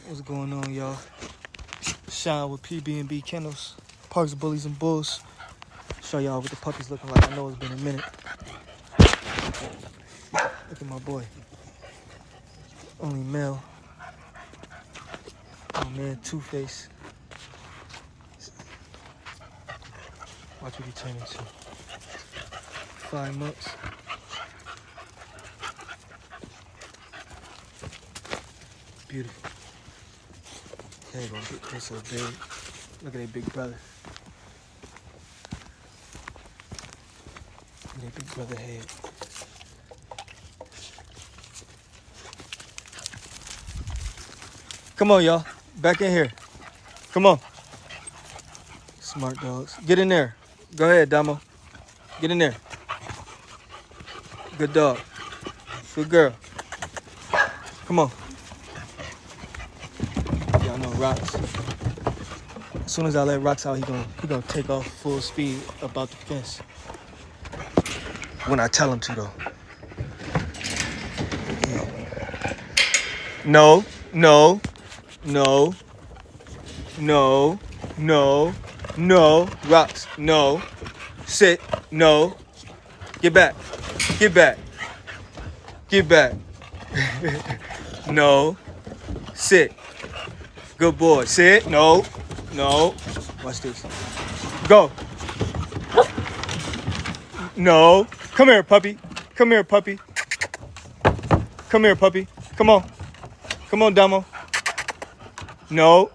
What's going on, y'all? Shine with PB&B Kennels, Parks, Bullies, and Bulls. Show y'all what the puppies looking like. I know it's been a minute. Look at my boy. Only male. Oh man, Two-Face. Watch what he turn into. 5 months. Beautiful. There you go. They're so big. Look at their big brother. Look at their big brother head. Come on, y'all. Back in here. Come on. Smart dogs. Get in there. Go ahead, Damo. Get in there. Good dog. Good girl. Come on. Y'all know Rocks. As soon as I let Rocks out, he gonna take off full speed about the fence. When I tell him to, though. No, no, no, no, no, no. Rocks, no. Sit, no. Get back. Get back. Get back. No. Sit. Good boy. Sit. No. No. Watch this. Go. No. Come here, puppy. Come here, puppy. Come here, puppy. Come on. Come on, Damo. No.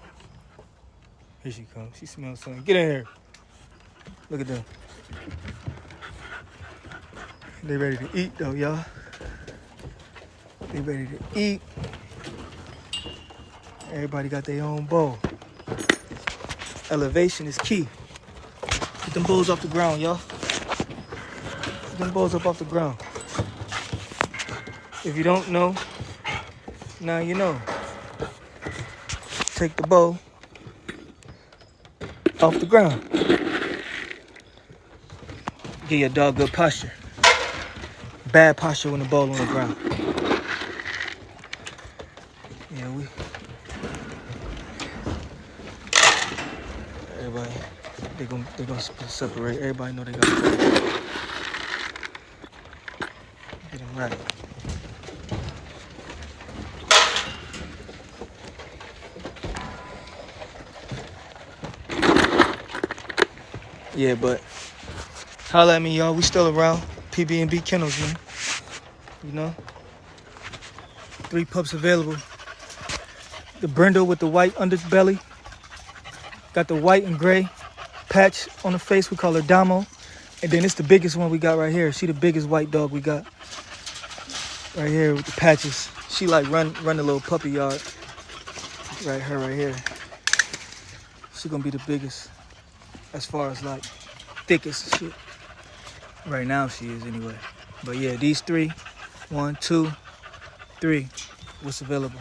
Here she comes. She smells something. Get in here. Look at them. They ready to eat, though, y'all. They ready to eat. Everybody got their own bowl. Elevation is key. Get them bowls off the ground, y'all. Get them bowls up off the ground. If you don't know, now you know. Take the bowl off the ground. Give your dog good posture. Bad posture when the bowl on the ground. Yeah, everybody, they gonna separate. Everybody know they got to get them right. Yeah, but holla at me, y'all. We still around. PB&B Kennels, man. You know? 3 pups available. The brindle with the white underbelly. Got the white and gray patch on the face. We call her Damo. And then it's the biggest one we got right here. She the biggest white dog we got. Right here with the patches. She like run the little puppy yard. Right here. She gonna be the biggest. As far as like thickest shit. Right now she is anyway. But yeah, these 3, 1, 2, 3, what's available.